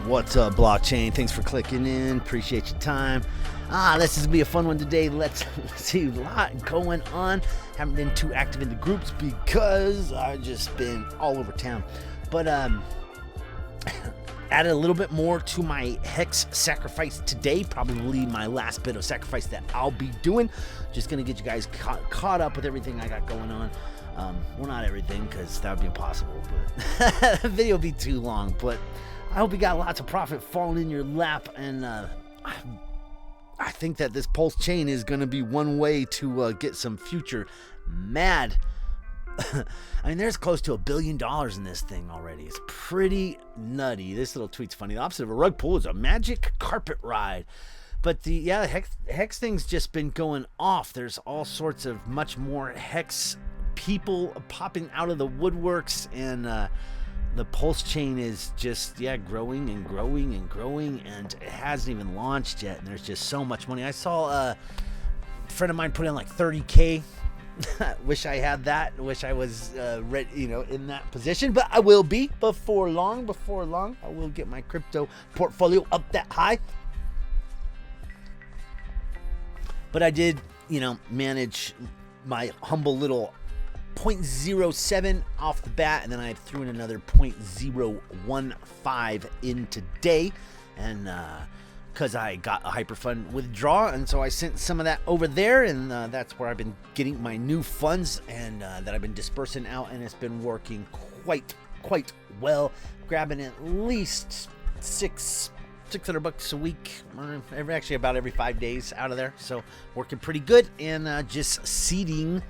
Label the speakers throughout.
Speaker 1: What's up, blockchain? Thanks for clicking in. Appreciate your time. This is gonna be a fun one today. Let's see, a lot going on. Haven't been too active in the groups because I've just been all over town. But added a little bit more to my hex sacrifice today. Probably my last bit of sacrifice that I'll be doing. Just gonna get you guys caught up with everything I got going on. Well, not everything, because that would be impossible, but the video would be too long. But I hope you got lots of profit falling in your lap, and I think that this PulseChain is going to be one way to get some future mad. I mean, there's close to $1 billion in this thing already. It's pretty nutty. This little tweet's funny. The opposite of a rug pull is a magic carpet ride. But the hex thing's just been going off. There's all sorts of much more hex people popping out of the woodworks, and the PulseChain is just growing and growing and growing, and it hasn't even launched yet, and there's just so much money. I saw a friend of mine put in like 30K. Wish I had that. Wish I was ready, in that position, but I will be before long. I will get my crypto portfolio up that high. But I did manage my humble little 0.07 off the bat, and then I threw in another 0.015 in today, and because I got a hyperfund withdrawal, and so I sent some of that over there, and that's where I've been getting my new funds, and that I've been dispersing out, and it's been working quite well, grabbing at least $600 a week, actually about every 5 days out of there, so working pretty good, and just seeding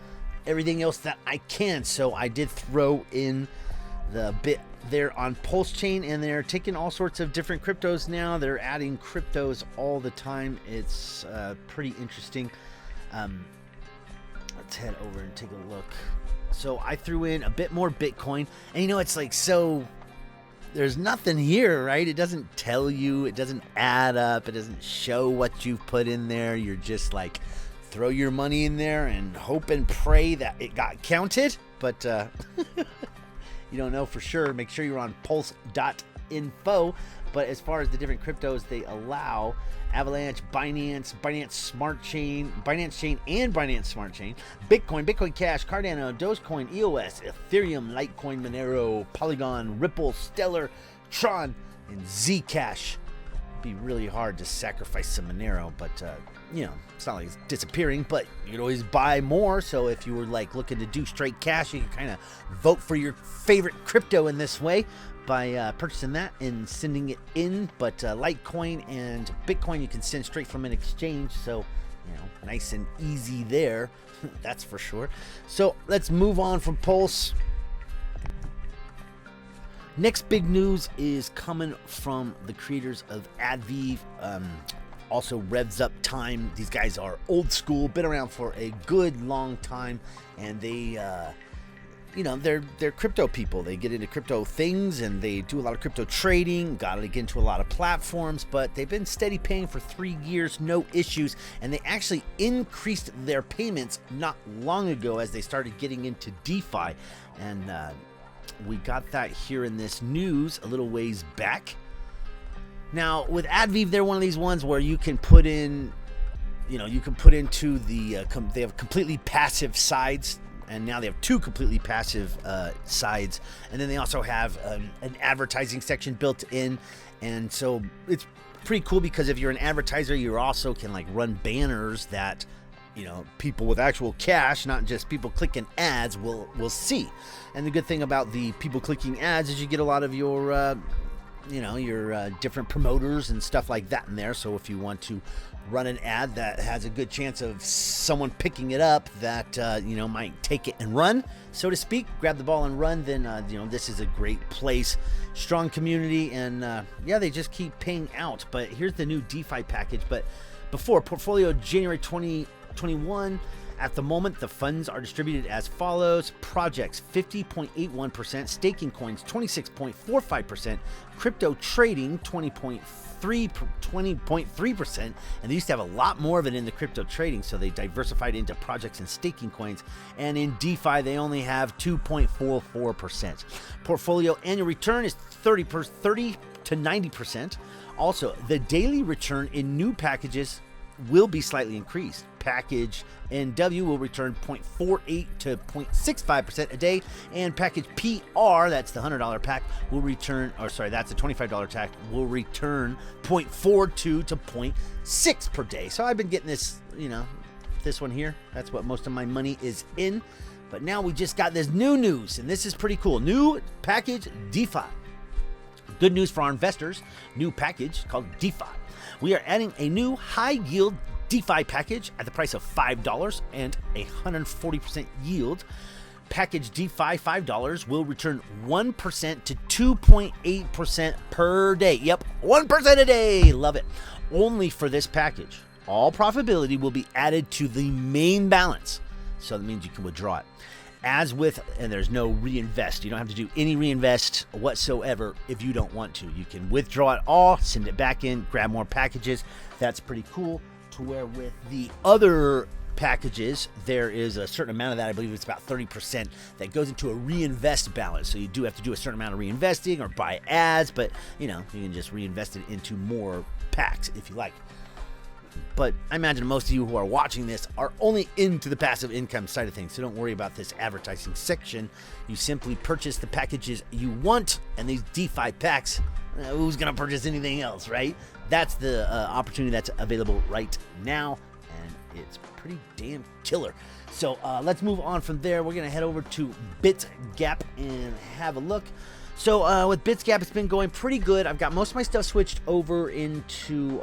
Speaker 1: everything else that I can. So I did throw in the bit there on PulseChain, and they're taking all sorts of different cryptos now. They're adding cryptos all the time. It's pretty interesting. Let's head over and take a look. So I threw in a bit more Bitcoin, and it's like, so there's nothing here, right? It doesn't tell you, it doesn't add up, it doesn't show what you've put in there. You're just like, throw your money in there and hope and pray that it got counted, but you don't know for sure. Make sure you're on pulse.info. But as far as the different cryptos they allow, Avalanche, Binance Smart Chain, Binance Chain and Binance Smart Chain, Bitcoin, Bitcoin Cash, Cardano, Dogecoin, EOS, Ethereum, Litecoin, Monero, Polygon, Ripple, Stellar, Tron, and Zcash. Be really hard to sacrifice some Monero, but it's not like it's disappearing, but you can always buy more. So if you were like looking to do straight cash, you can kind of vote for your favorite crypto in this way by purchasing that and sending it in. But Litecoin and Bitcoin you can send straight from an exchange, so nice and easy there. That's for sure. So let's move on from Pulse. Next big news is coming from the creators of ADVIEV, also Revs Up Time. These guys are old school, been around for a good long time, and they, they're crypto people. They get into crypto things, and they do a lot of crypto trading, got to get into a lot of platforms, but they've been steady paying for 3 years, no issues, and they actually increased their payments not long ago as they started getting into DeFi, and we got that here in this news a little ways back. Now with ADVIEV, they're one of these ones where you can put in, you can put into the, they have completely passive sides, and now they have 2 completely passive sides, and then they also have an advertising section built in, and so it's pretty cool because if you're an advertiser, you also can like run banners that people with actual cash, not just people clicking ads, will see. And the good thing about the people clicking ads is you get a lot of your your different promoters and stuff like that in there. So if you want to run an ad that has a good chance of someone picking it up that might take it and run, so to speak, grab the ball and run, then this is a great place. Strong community, and they just keep paying out. But here's the new DeFi package. But before portfolio January 2021, at the moment the funds are distributed as follows: projects 50.81%, staking coins 26.45%, crypto trading 20.3%, and they used to have a lot more of it in the crypto trading, so they diversified into projects and staking coins. And in DeFi they only have 2.44%. Portfolio annual return is 30 to 90%. Also, the daily return in new packages will be slightly increased. Package NW will return 0.48 to 0.65% a day, and package PR, that's the $100 pack, will return, or sorry, that's the $25 pack, will return 0.42 to 0.6 per day. So I've been getting this, you know, this one here. That's what most of my money is in. But now we just got this new news, and this is pretty cool. New package DeFi. Good news for our investors. New package called DeFi. We are adding a new high-yield DeFi package at the price of $5 and 140% yield. Package DeFi $5 will return 1% to 2.8% per day. Yep, 1% a day. Love it. Only for this package. All profitability will be added to the main balance. So that means you can withdraw it. As with, and there's no reinvest. You don't have to do any reinvest whatsoever if you don't want to. You can withdraw it all, send it back in, grab more packages. That's pretty cool. To where with the other packages, there is a certain amount of that. I believe it's about 30% that goes into a reinvest balance. So you do have to do a certain amount of reinvesting or buy ads, but you know, you can just reinvest it into more packs if you like. But I imagine most of you who are watching this are only into the passive income side of things, so don't worry about this advertising section. You simply purchase the packages you want, and these DeFi packs, who's going to purchase anything else, right? That's the opportunity that's available right now, and it's pretty damn killer. So let's move on from there. We're going to head over to Bitsgap and have a look. So with Bitsgap, it's been going pretty good. I've got most of my stuff switched over into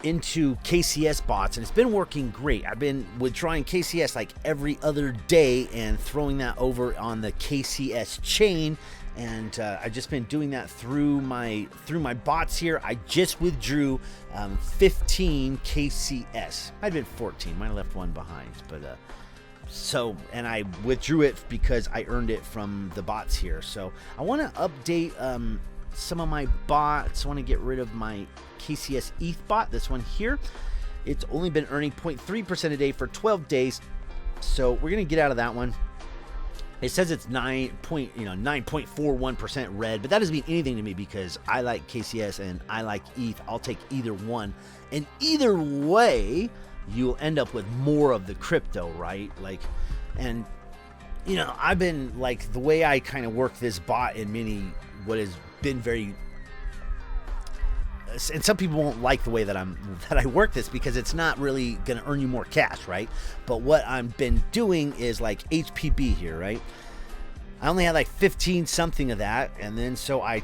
Speaker 1: KCS bots, and it's been working great. I've been withdrawing KCS like every other day and throwing that over on the KCS chain, and I've just been doing that through my bots here. I just withdrew 15 KCS. Might have been 14. Might have left one behind, but so, and I withdrew it because I earned it from the bots here. So I want to update some of my bots. I want to get rid of my KCS ETH bot, this one here. It's only been earning 0.3% a day for 12 days, so we're gonna get out of that one. It says it's 9.41% red, but that doesn't mean anything to me because I like KCS and I like ETH. I'll take either one, and either way you'll end up with more of the crypto, right? Like, and you know, I've been like, the way I kind of work this bot in many, what has been very, and some people won't like the way that I work this because it's not really going to earn you more cash, right? But what I've been doing is like HPB here, right? I only had like 15 something of that, and then so I,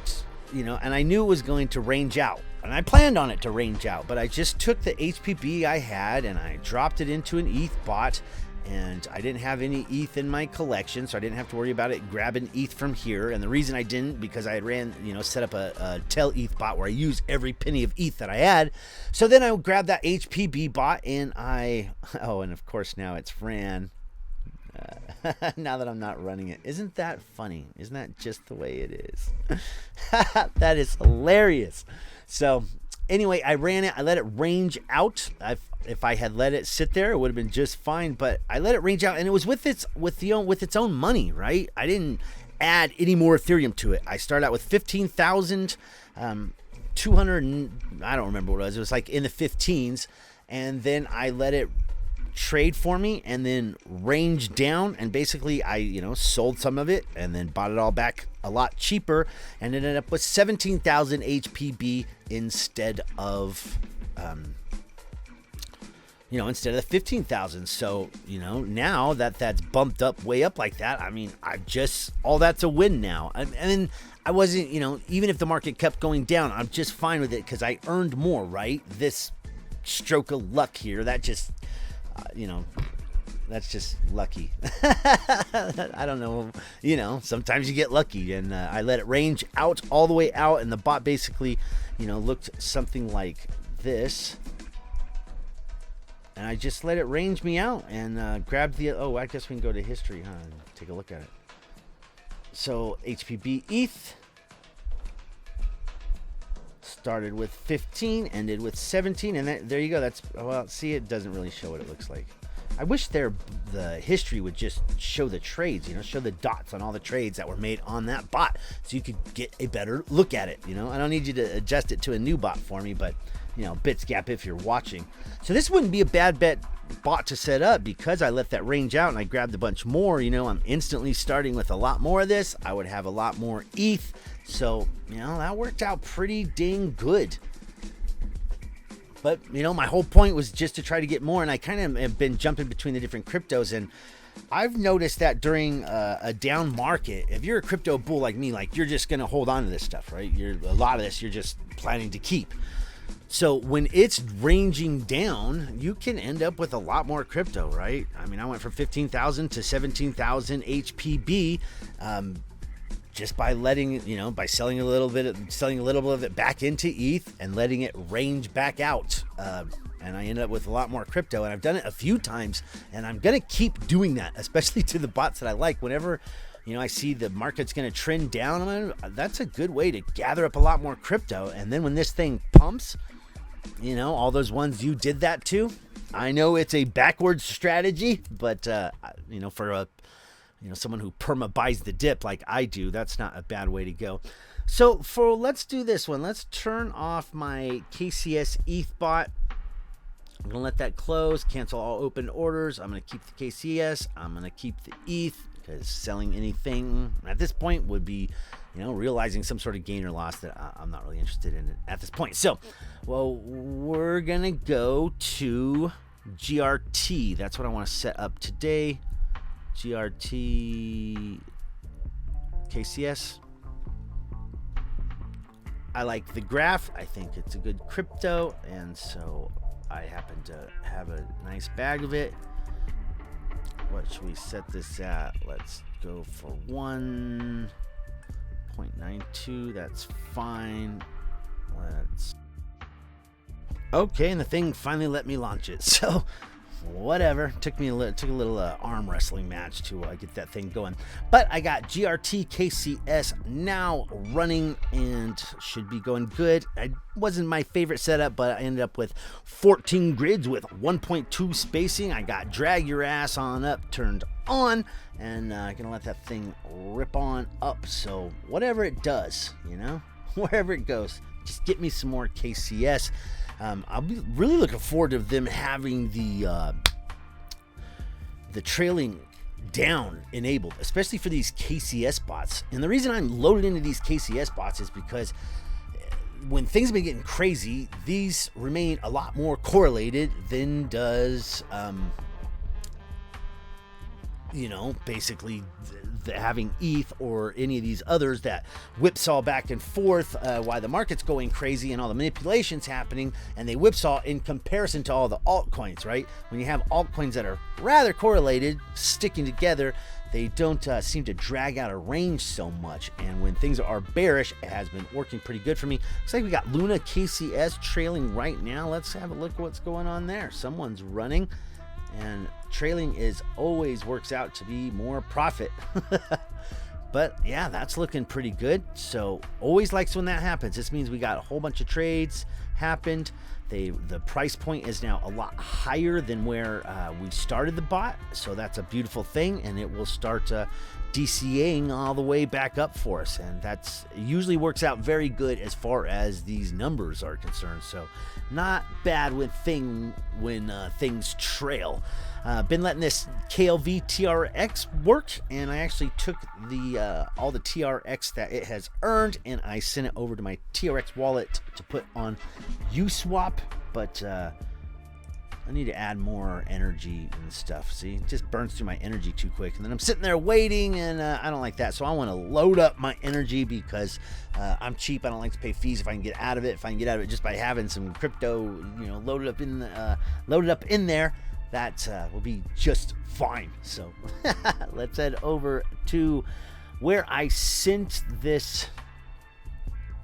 Speaker 1: you know, and I knew it was going to range out, and I planned on it to range out, but I just took the HPB I had and I dropped it into an ETH bot. And I didn't have any ETH in my collection, so I didn't have to worry about it grabbing ETH from here. And the reason I didn't, because I had set up a Tell ETH bot where I use every penny of ETH that I had. So then I grabbed that HPB bot, and and of course now it's ran. Now that I'm not running it. Isn't that funny? Isn't that just the way it is? That is hilarious. So anyway, I ran it. I let it range out. If I had let it sit there, it would have been just fine. But I let it range out, and it was with its own money, right? I didn't add any more Ethereum to it. I started out with 15,200. I don't remember what it was. It was like in the 15s, and then I let it trade for me, and then range down. And basically, I sold some of it, and then bought it all back a lot cheaper, and ended up with 17,000 HPB instead of instead of the 15,000. So, now that's bumped up way up like that, I mean, all that's a win now. And then I wasn't, even if the market kept going down, I'm just fine with it because I earned more, right? This stroke of luck here, that just, that's just lucky. I don't know, sometimes you get lucky, and I let it range out all the way out, and the bot basically, looked something like this. And I just let it range me out and grab the, I guess we can go to history, huh? And take a look at it. So HPB ETH started with 15, ended with 17, and there you go. That's, see, it doesn't really show what it looks like. I wish the history would just show the trades, show the dots on all the trades that were made on that bot, so you could get a better look at it. I don't need you to adjust it to a new bot for me, but Bitsgap, if you're watching. So this wouldn't be a bad bot to set up, because I let that range out and I grabbed a bunch more. I'm instantly starting with a lot more of this. I would have a lot more ETH, so that worked out pretty dang good. But my whole point was just to try to get more, and I kind of have been jumping between the different cryptos, and I've noticed that during a down market, if you're a crypto bull like me, like, you're just gonna hold on to this stuff, right? A lot of this you're just planning to keep. So when it's ranging down, you can end up with a lot more crypto, right? I mean, I went from 15,000 to 17,000 HPB, just by letting, by selling a little bit of it back into ETH and letting it range back out. And I ended up with a lot more crypto, and I've done it a few times, and I'm going to keep doing that, especially to the bots that I like. Whenever, I see the market's going to trend down, that's a good way to gather up a lot more crypto. And then when this thing pumps, all those ones you did that to, I know it's a backwards strategy, but, for someone who perma buys the dip like I do, that's not a bad way to go. So let's do this one. Let's turn off my KCS ETH bot. I'm going to let that close, cancel all open orders. I'm going to keep the KCS. I'm going to keep the ETH, because selling anything at this point would be, realizing some sort of gain or loss that I'm not really interested in at this point. So, we're going to go to GRT. That's what I want to set up today. GRT KCS. I like the graph. I think it's a good crypto, and so I happen to have a nice bag of it. What should we set this at? Let's go for 1.92. That's fine. Okay, and the thing finally let me launch it. So whatever, took a little arm wrestling match to get that thing going, but I got GRT KCS now running and should be going good. It wasn't my favorite setup, but I ended up with 14 grids with 1.2 spacing. I got drag your ass on up turned on, and gonna let that thing rip on up. So whatever it does, wherever it goes, just get me some more KCS. I'll be really looking forward to them having the trailing down enabled, especially for these KCS bots. And the reason I'm loaded into these KCS bots is because when things have been getting crazy, these remain a lot more correlated than does, basically having ETH or any of these others that whipsaw back and forth while the market's going crazy and all the manipulations happening, and they whipsaw in comparison to all the altcoins, right? When you have altcoins that are rather correlated, sticking together, they don't seem to drag out a range so much. And when things are bearish, it has been working pretty good for me. Looks like we got Luna KCS trailing right now. Let's have a look at what's going on there. Someone's running, and trailing always works out to be more profit. But yeah, that's looking pretty good. So always likes when that happens. This means we got a whole bunch of trades happened. The price point is now a lot higher than where we started the bot, so that's a beautiful thing, and it will start DCAing all the way back up for us, and that's usually works out very good as far as these numbers are concerned. So not bad when things trail. Been letting this KLV TRX work, and I actually took all the TRX that it has earned, and I sent it over to my TRX wallet to put on Uswap. But I need to add more energy and stuff. See, it just burns through my energy too quick, and then I'm sitting there waiting, and I don't like that. So I want to load up my energy because I'm cheap. I don't like to pay fees if I can get out of it. If I can get out of it just by having some crypto, loaded up in there, that will be just fine. So let's head over to where I sent this.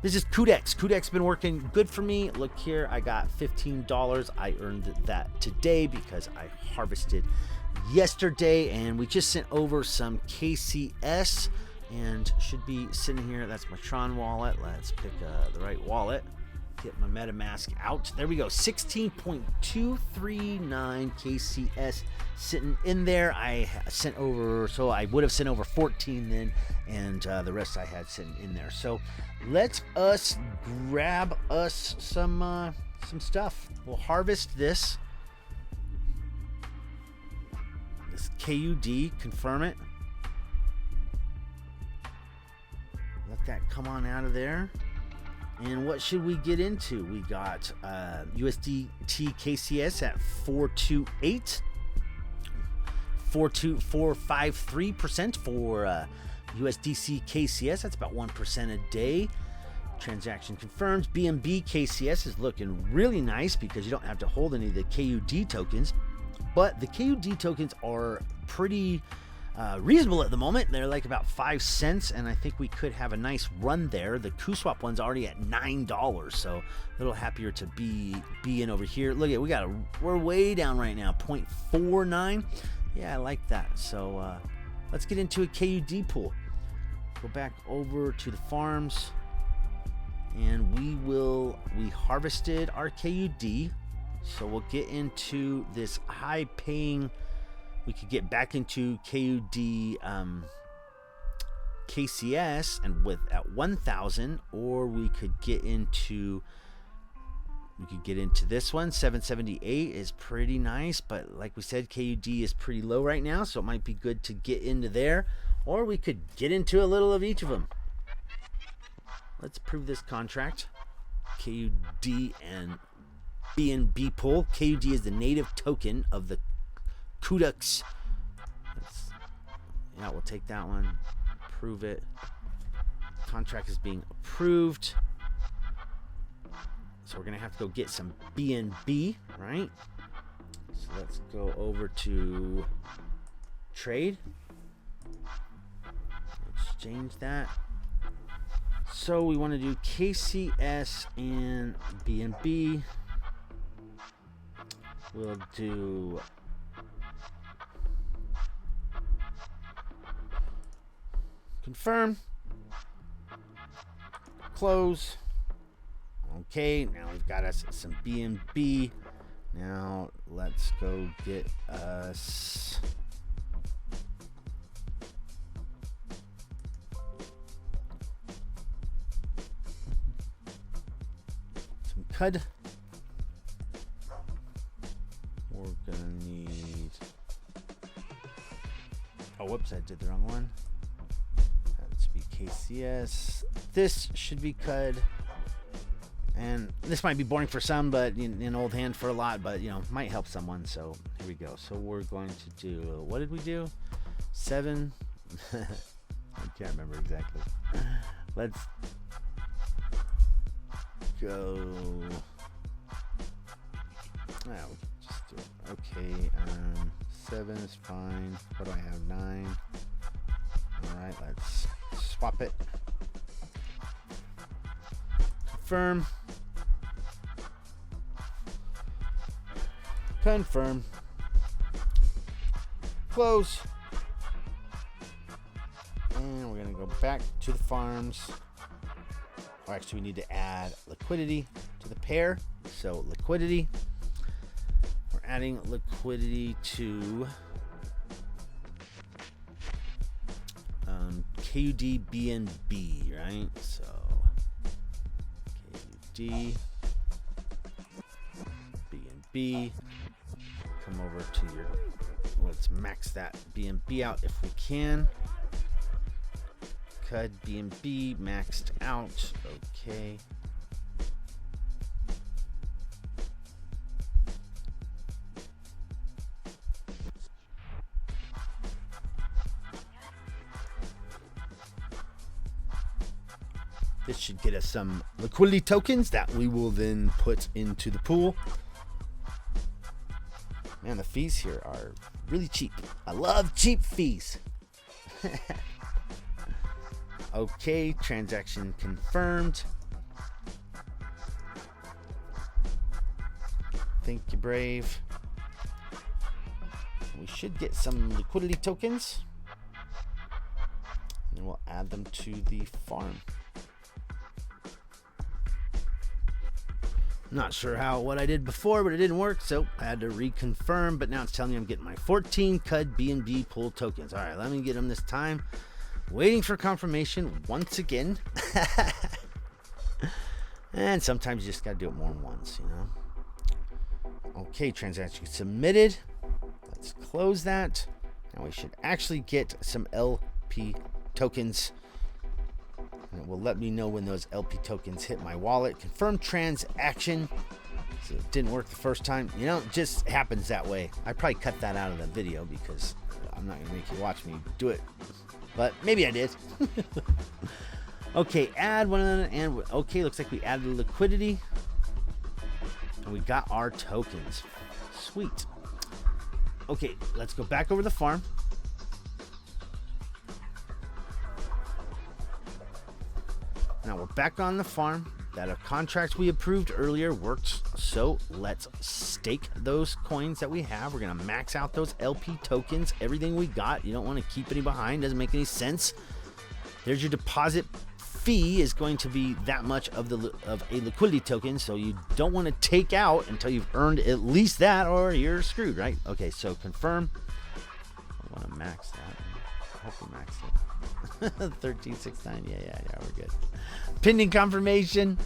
Speaker 1: This is KUDEX. KUDEX been working good for me. Look here, I got $15. I earned that today because I harvested yesterday, and we just sent over some KCS and should be sitting here. That's my Tron wallet. Let's pick the right wallet. get my MetaMask out. There we go. 16.239 KCS sitting in there. I sent over, so I would have sent over 14 then, and the rest I had sitting in there. So let us grab us some stuff. We'll harvest this KUD, confirm it. Let that come on out of there. And what should we get into? We got USDT KCS at 4.53% for USDC KCS. That's about 1% a day. Transaction confirms. BNB KCS is looking really nice because you don't have to hold any of the KUD tokens. But the KUD tokens are pretty reasonable at the moment. They're like about 5 cents, and I think we could have a nice run there. The KuSwap one's already at $9, so a little happier to be in over here. Look at, we're way down right now, 0.49. Yeah, I like that. So let's get into a KUD pool. Go back over to the farms, and we harvested our KUD. So we'll get into this high paying, we could get back into KUD KCS and at 1,000, or we could get into this one. 778 is pretty nice, but like we said, KUD is pretty low right now, so it might be good to get into there, or we could get into a little of each of them. Let's prove this contract. KUD and BNB pool. KUD is the native token of the KUDEX. Yeah, we'll take that one. Approve it. Contract is being approved. So we're going to have to go get some BNB, right? So let's go over to trade. Exchange that. So we want to do KCS and BNB. We'll do confirm, close. Okay, now we've got us some BNB. Now let's go get us some KUD. We're gonna need, oh whoops, I did the wrong one. That should be KCS. This should be KUD. And this might be boring for some, but an old hand for a lot, but might help someone. So here we go. So we're going to do, what did we do? 7. I can't remember exactly. Let's go. Oh, just do it. Okay, 7 is fine. What do I have? 9. All right, let's swap it. Confirm. Confirm. Close. And we're going to go back to the farms. Or actually, we need to add liquidity to the pair. So liquidity. We're adding liquidity to KUD BNB, right? So KUD BNB. Come over to your, let's max that BNB out if we can. KUD BNB maxed out. Okay. This should get us some liquidity tokens that we will then put into the pool. Man, the fees here are really cheap. I love cheap fees. Okay, transaction confirmed. Thank you, Brave. We should get some liquidity tokens. And we'll add them to the farm. Not sure what I did before, but it didn't work, so I had to reconfirm. But now it's telling me I'm getting my 14 KUD BNB pool tokens. All right, let me get them this time. Waiting for confirmation once again. And sometimes you just gotta do it more than once, you know. Okay, transaction submitted. Let's close that. Now we should actually get some LP tokens. And it will let me know when those LP tokens hit my wallet. Confirm transaction. So it didn't work the first time. You know, it just happens that way. I probably cut that out of the video because I'm not gonna make you watch me do it. But maybe I did. Okay, add one, and okay, looks like we added liquidity. And we got our tokens. Sweet. Okay, let's go back over the farm. Now we're back on the farm. That contracts we approved earlier worked, so let's stake those coins that we have. We're gonna max out those LP tokens, everything we got. You don't want to keep any behind, doesn't make any sense. There's your deposit fee, is going to be that much of a liquidity token, so you don't want to take out until you've earned at least that, or you're screwed, right? Okay, so confirm. I want to max that. I hope we maxed it. 1369. Yeah, we're good. Pending confirmation.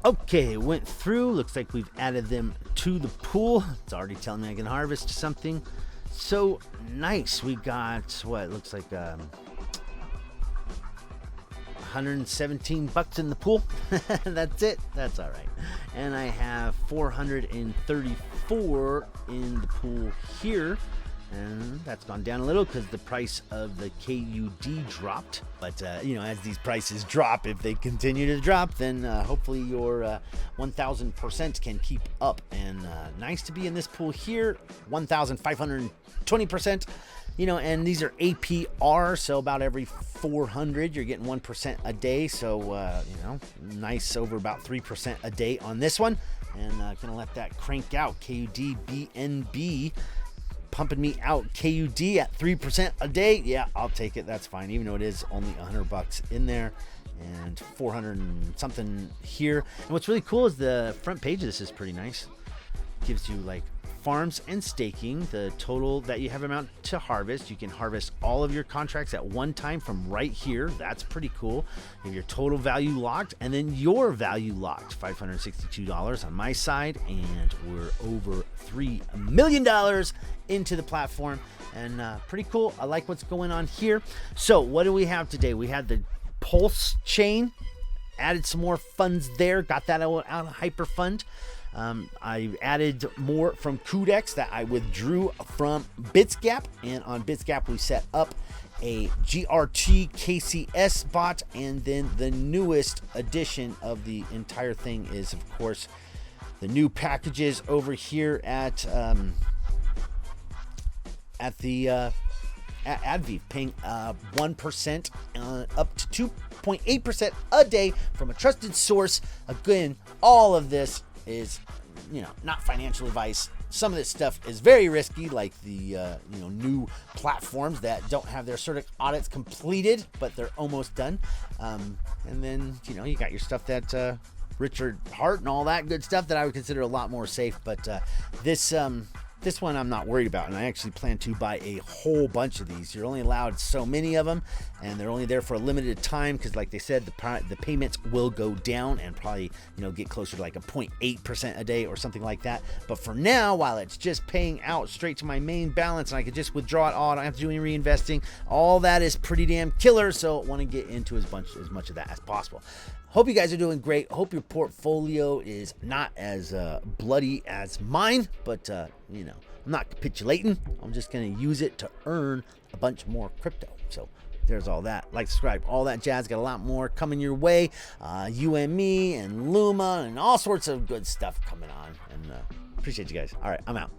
Speaker 1: Okay, it went through. Looks like we've added them to the pool. It's already telling me I can harvest something. So nice. We got what looks like 117 bucks in the pool. That's it. That's all right. And I have 434 in the pool here. And that's gone down a little because the price of the KUD dropped. But, you know, as these prices drop, if they continue to drop, then hopefully your 1,000% can keep up. And nice to be in this pool here, 1,520%. You know, and these are APR, so about every 400, you're getting 1% a day. So, you know, nice over about 3% a day on this one. And gonna let that crank out. KUD BNB. Pumping me out KUD at 3% a day. Yeah, I'll take it. That's fine, even though it is only 100 bucks in there and 400 and something here. And what's really cool is the front page of this is pretty nice. Gives you like farms and staking, the total that you have amount to harvest. You can harvest all of your contracts at one time from right here. That's pretty cool. You have your total value locked, and then your value locked, $562 on my side, and we're over $3 million into the platform, and pretty cool. I like what's going on here. So what do we have today? We had the PulseChain, added some more funds there, got that out of hyper fund. I added more from KUDEX that I withdrew from Bitsgap, and on Bitsgap we set up a GRT KCS bot, and then the newest addition of the entire thing is, of course, the new packages over here at ADVIEV, paying 1% up to 2.8% a day from a trusted source. Again, all of this is, you know, not financial advice. Some of this stuff is very risky, like the you know, new platforms that don't have their certain audits completed, but they're almost done. And then, you know, you got your stuff that Richard Hart and all that good stuff that I would consider a lot more safe. But this one I'm not worried about, and I actually plan to buy a whole bunch of these. You're only allowed so many of them, and they're only there for a limited time because, like they said, the payments will go down and probably, you know, get closer to like a 0.8% a day or something like that. But for now, while it's just paying out straight to my main balance and I could just withdraw it all, I don't have to do any reinvesting, all that is pretty damn killer. So I want to get into as much of that as possible. Hope you guys are doing great. Hope your portfolio is not as bloody as mine, but you know, I'm not capitulating. I'm just going to use it to earn a bunch more crypto. So there's all that. Like, subscribe, all that jazz. Got a lot more coming your way. UME and Luma and all sorts of good stuff coming on. And appreciate you guys. All right, I'm out.